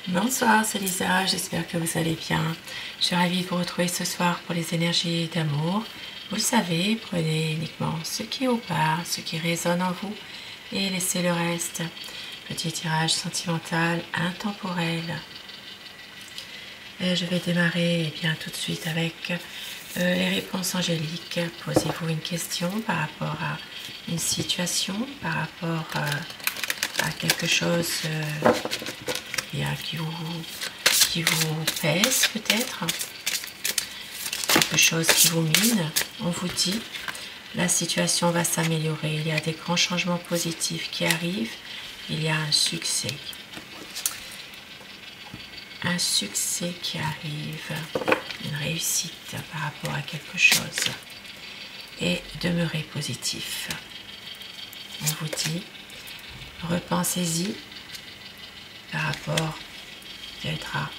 Bonsoir, c'est Lisa, j'espère que vous allez bien. Je suis ravie de vous retrouver ce soir pour les énergies d'amour. Vous le savez, prenez uniquement ce qui vous parle, ce qui résonne en vous et laissez le reste. Petit tirage sentimental intemporel. Et je vais démarrer bien tout de suite avec les réponses angéliques. Posez-vous une question par rapport à une situation, par rapport à quelque chose qui vous pèse peut-être, quelque chose qui vous mine. On vous dit, la situation va s'améliorer, il y a des grands changements positifs qui arrivent, il y a un succès qui arrive, une réussite par rapport à quelque chose, et demeurez positif. On vous dit, repensez-y par rapport peut-être à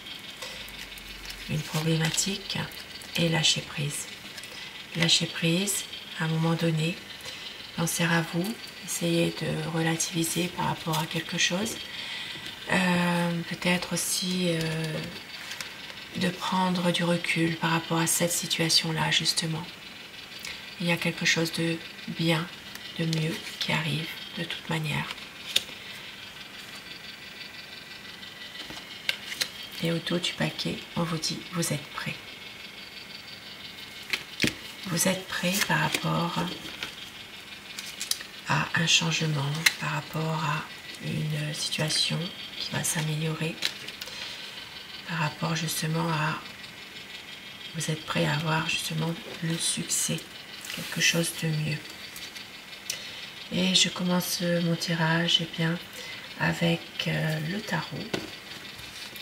une problématique et lâchez prise. Lâchez prise à un moment donné, pensez à vous, essayez de relativiser par rapport à quelque chose. Peut-être aussi de prendre du recul par rapport à cette situation-là justement. Il y a quelque chose de bien, de mieux qui arrive de toute manière. Et au dos du paquet, on vous dit, vous êtes prêts. Vous êtes prêts par rapport à un changement, par rapport à une situation qui va s'améliorer, par rapport justement à... Vous êtes prêts à avoir justement le succès, quelque chose de mieux. Et je commence mon tirage avec le tarot.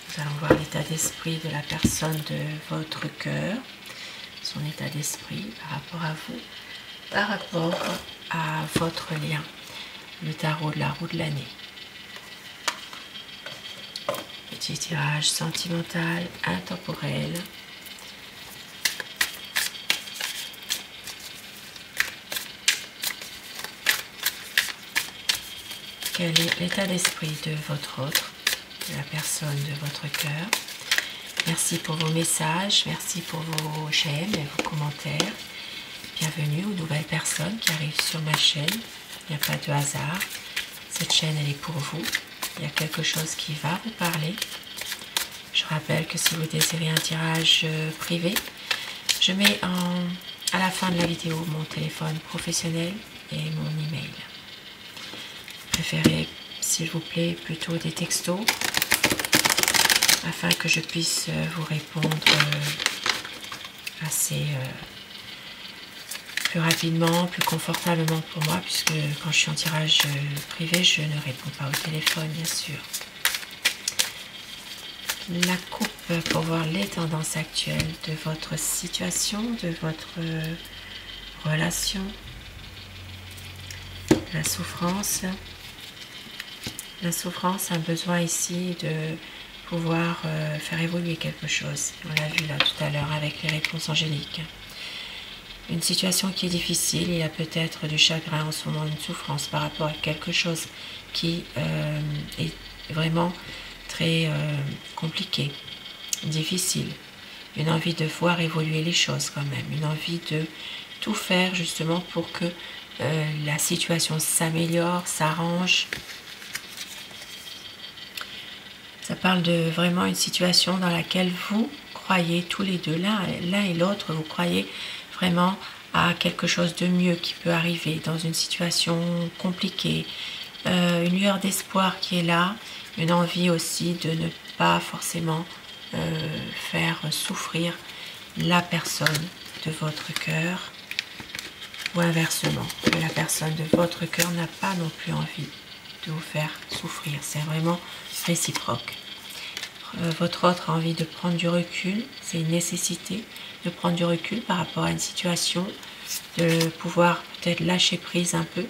Nous allons voir l'état d'esprit de la personne de votre cœur, son état d'esprit par rapport à vous, par rapport à votre lien, le tarot de la roue de l'année. Petit tirage sentimental, intemporel. Quel est l'état d'esprit de votre autre, de la personne de votre cœur? Merci pour vos messages, merci pour vos j'aime et vos commentaires. Bienvenue aux nouvelles personnes qui arrivent sur ma chaîne. Il n'y a pas de hasard. Cette chaîne, elle est pour vous. Il y a quelque chose qui va vous parler. Je rappelle que si vous désirez un tirage privé, je mets à la fin de la vidéo mon téléphone professionnel et mon email. Préférez, s'il vous plaît, plutôt des textos afin que je puisse vous répondre assez plus rapidement, plus confortablement pour moi, puisque quand je suis en tirage privé, je ne réponds pas au téléphone, bien sûr. La coupe pour voir les tendances actuelles de votre situation, de votre relation, la souffrance. La souffrance, un besoin ici de pouvoir faire évoluer quelque chose. On l'a vu là tout à l'heure avec les réponses angéliques. Une situation qui est difficile, il y a peut-être du chagrin en ce moment, une souffrance par rapport à quelque chose qui est vraiment très compliqué, difficile. Une envie de voir évoluer les choses quand même, une envie de tout faire justement pour que la situation s'améliore, s'arrange. Ça parle de vraiment une situation dans laquelle vous croyez tous les deux, l'un et l'autre, vous croyez vraiment à quelque chose de mieux qui peut arriver dans une situation compliquée. Une lueur d'espoir qui est là, une envie aussi de ne pas forcément faire souffrir la personne de votre cœur ou inversement, que la personne de votre cœur n'a pas non plus envie de vous faire souffrir. C'est vraiment réciproque. Votre autre a envie de prendre du recul, c'est une nécessité de prendre du recul par rapport à une situation, de pouvoir peut-être lâcher prise un peu,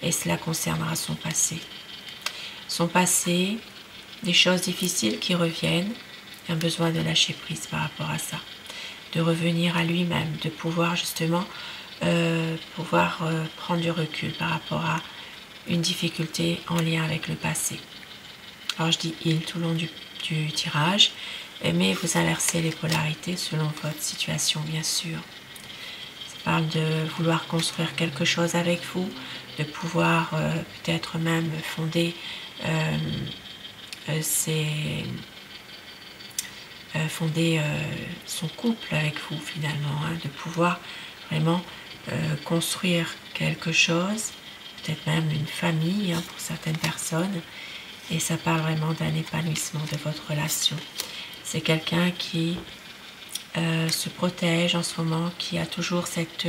et cela concernera son passé. Son passé, des choses difficiles qui reviennent, un besoin de lâcher prise par rapport à ça, de revenir à lui-même, de pouvoir justement prendre du recul par rapport à une difficulté en lien avec le passé. Alors je dis il tout le long du tirage, mais vous inversez les polarités selon votre situation, bien sûr. Ça parle de vouloir construire quelque chose avec vous, de pouvoir peut-être même fonder son couple avec vous finalement, hein, de pouvoir vraiment construire quelque chose, peut-être même une famille hein, pour certaines personnes, et ça parle vraiment d'un épanouissement de votre relation. C'est quelqu'un qui se protège en ce moment, qui a toujours cette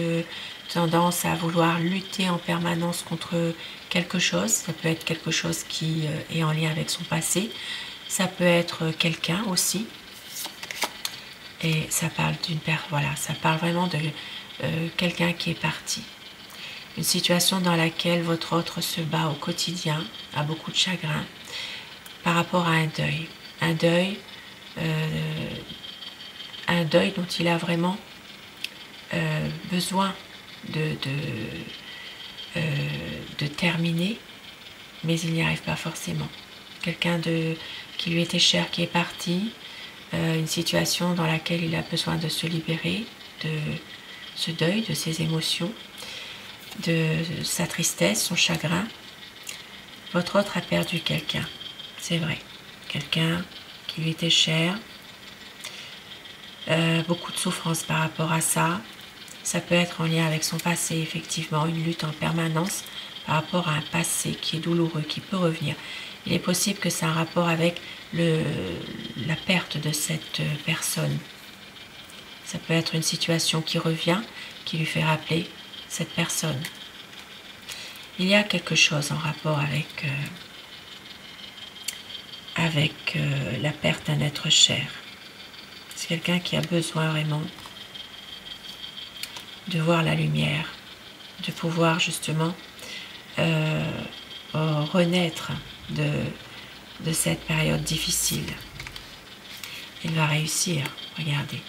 tendance à vouloir lutter en permanence contre quelque chose. Ça peut être quelque chose qui est en lien avec son passé, ça peut être quelqu'un aussi, et ça parle ça parle vraiment de quelqu'un qui est parti. Une situation dans laquelle votre autre se bat au quotidien, a beaucoup de chagrin, par rapport à un deuil. Un deuil dont il a vraiment besoin de terminer, mais il n'y arrive pas forcément. Quelqu'un qui lui était cher, qui est parti, une situation dans laquelle il a besoin de se libérer de ce deuil, de ses émotions, de sa tristesse, son chagrin. Votre autre a perdu quelqu'un, c'est vrai. Quelqu'un qui lui était cher. Beaucoup de souffrance par rapport à ça. Ça peut être en lien avec son passé, effectivement, une lutte en permanence par rapport à un passé qui est douloureux, qui peut revenir. Il est possible que ça ait un rapport avec la perte de cette personne. Ça peut être une situation qui revient, qui lui fait rappeler cette personne. Il y a quelque chose en rapport avec la perte d'un être cher. C'est quelqu'un qui a besoin vraiment de voir la lumière, de pouvoir justement renaître de cette période difficile. Il va réussir, regardez.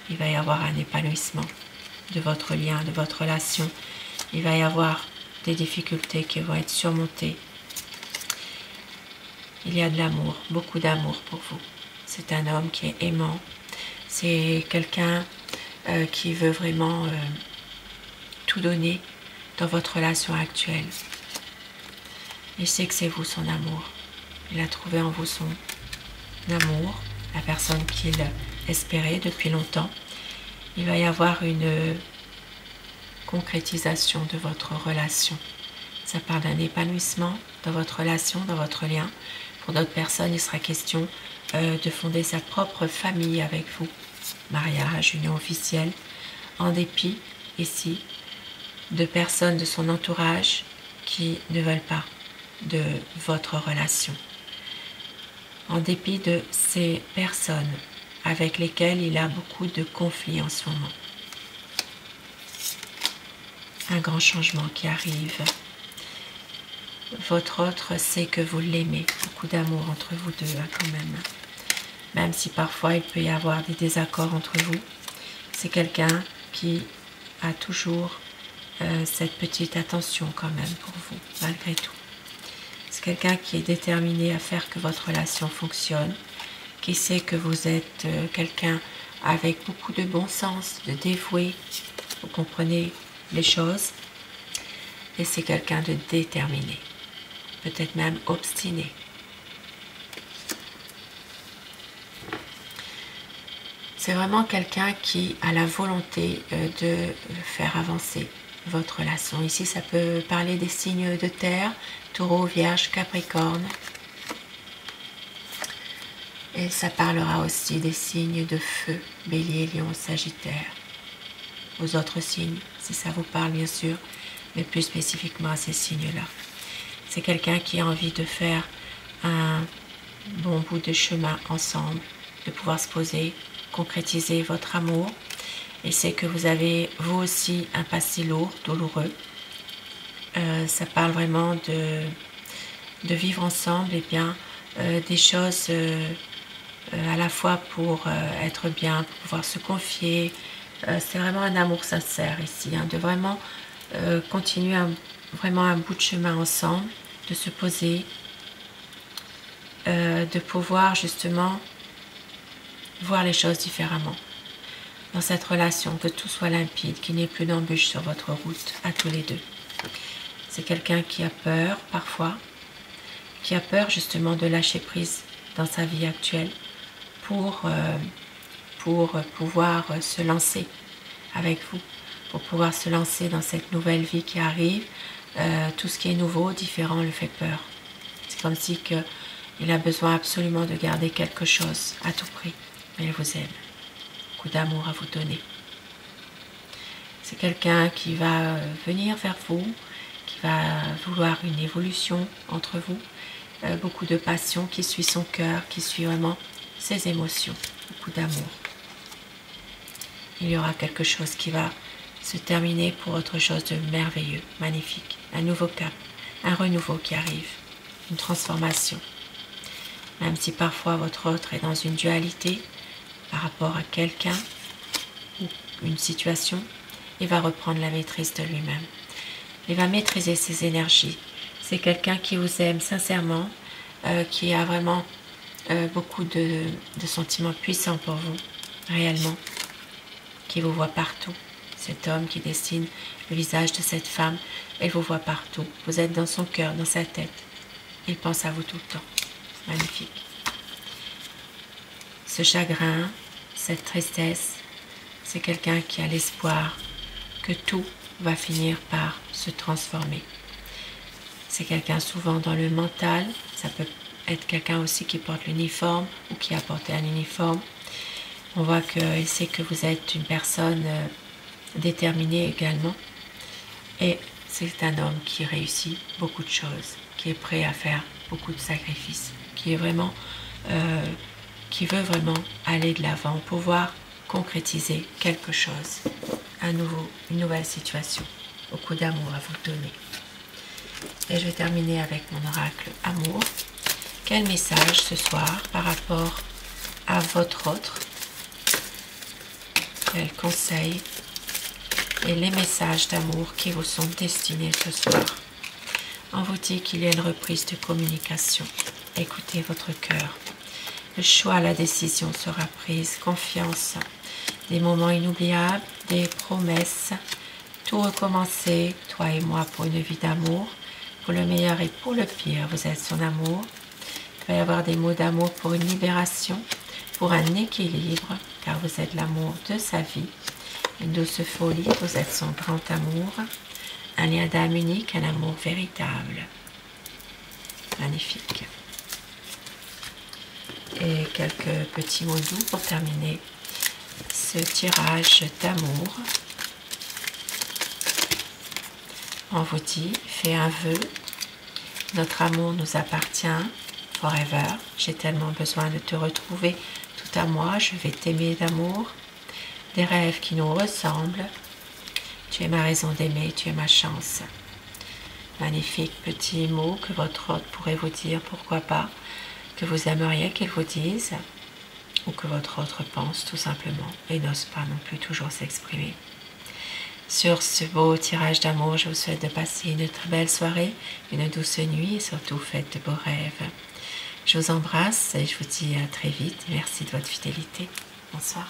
Il va y avoir un épanouissement de votre lien, de votre relation. Il va y avoir des difficultés qui vont être surmontées. Il y a de l'amour, beaucoup d'amour pour vous. C'est un homme qui est aimant. C'est quelqu'un qui veut vraiment tout donner dans votre relation actuelle. Il sait que c'est vous son amour. Il a trouvé en vous son amour, la personne qu'il espérait depuis longtemps. Il va y avoir une concrétisation de votre relation. Ça parle d'un épanouissement dans votre relation, dans votre lien. Pour d'autres personnes, il sera question de fonder sa propre famille avec vous. Mariage, union officielle, en dépit, ici, de personnes de son entourage qui ne veulent pas de votre relation. En dépit de ces personnes avec lesquelles il a beaucoup de conflits en ce moment. Un grand changement qui arrive. Votre autre sait que vous l'aimez, beaucoup d'amour entre vous deux quand même. Même si parfois il peut y avoir des désaccords entre vous, c'est quelqu'un qui a toujours cette petite attention quand même pour vous, malgré tout. C'est quelqu'un qui est déterminé à faire que votre relation fonctionne, qui sait que vous êtes quelqu'un avec beaucoup de bon sens, de dévoué, vous comprenez les choses, et c'est quelqu'un de déterminé, peut-être même obstiné. C'est vraiment quelqu'un qui a la volonté de faire avancer votre relation. Ici, ça peut parler des signes de terre, Taureau, Vierge, Capricorne. Et ça parlera aussi des signes de feu, Bélier, Lion, Sagittaire. Aux autres signes, si ça vous parle bien sûr, mais plus spécifiquement à ces signes-là. C'est quelqu'un qui a envie de faire un bon bout de chemin ensemble, de pouvoir se poser, concrétiser votre amour. Et c'est que vous avez, vous aussi, un passé lourd, douloureux. Ça parle vraiment de vivre ensemble, et bien, des choses à la fois pour être bien, pour pouvoir se confier. C'est vraiment un amour sincère ici, hein, de vraiment continuer vraiment un bout de chemin ensemble, de se poser, de pouvoir justement voir les choses différemment. Dans cette relation, que tout soit limpide, qu'il n'y ait plus d'embûches sur votre route, à tous les deux. C'est quelqu'un qui a peur parfois, qui a peur justement de lâcher prise dans sa vie actuelle pour pouvoir se lancer avec vous, pour pouvoir se lancer dans cette nouvelle vie qui arrive. Tout ce qui est nouveau, différent, le fait peur. C'est comme si il a besoin absolument de garder quelque chose à tout prix, mais il vous aime. Beaucoup d'amour à vous donner. C'est quelqu'un qui va venir vers vous, qui va vouloir une évolution entre vous, beaucoup de passion qui suit son cœur, qui suit vraiment ses émotions, beaucoup d'amour. Il y aura quelque chose qui va se terminer pour autre chose de merveilleux, magnifique, un nouveau cap, un renouveau qui arrive, une transformation. Même si parfois votre autre est dans une dualité par rapport à quelqu'un ou une situation, il va reprendre la maîtrise de lui-même. Il va maîtriser ses énergies. C'est quelqu'un qui vous aime sincèrement, qui a vraiment beaucoup de sentiments puissants pour vous, réellement, qui vous voit partout. Cet homme qui dessine le visage de cette femme, elle vous voit partout. Vous êtes dans son cœur, dans sa tête. Il pense à vous tout le temps. Magnifique. Ce chagrin, cette tristesse, c'est quelqu'un qui a l'espoir que tout va finir par se transformer. C'est quelqu'un souvent dans le mental, ça peut être quelqu'un aussi qui porte l'uniforme ou qui a porté un uniforme. On voit qu'il sait que vous êtes une personne déterminée également. Et c'est un homme qui réussit beaucoup de choses, qui est prêt à faire beaucoup de sacrifices, qui est vraiment, qui veut vraiment aller de l'avant, pouvoir concrétiser quelque chose, une nouvelle situation. Beaucoup d'amour à vous donner. Et je vais terminer avec mon oracle amour. Quel message ce soir par rapport à votre autre? Quels conseils et les messages d'amour qui vous sont destinés ce soir? On vous dit qu'il y a une reprise de communication. Écoutez votre cœur. Le choix, la décision sera prise. Confiance. Des moments inoubliables, des promesses. Tout recommencer, toi et moi, pour une vie d'amour. Pour le meilleur et pour le pire, vous êtes son amour. Il va y avoir des mots d'amour pour une libération, pour un équilibre, car vous êtes l'amour de sa vie. Une douce folie, vous êtes son grand amour. Un lien d'âme unique, un amour véritable. Magnifique. Et quelques petits mots doux pour terminer ce tirage d'amour. On vous dit, fais un vœu. Notre amour nous appartient forever. J'ai tellement besoin de te retrouver tout à moi. Je vais t'aimer d'amour. Des rêves qui nous ressemblent. Tu es ma raison d'aimer, tu es ma chance. Magnifique petit mot que votre hôte pourrait vous dire, pourquoi pas, que vous aimeriez qu'il vous dise, ou que votre autre pense tout simplement, et n'ose pas non plus toujours s'exprimer. Sur ce beau tirage d'amour, je vous souhaite de passer une très belle soirée, une douce nuit et surtout faites de beaux rêves. Je vous embrasse et je vous dis à très vite. Merci de votre fidélité. Bonsoir.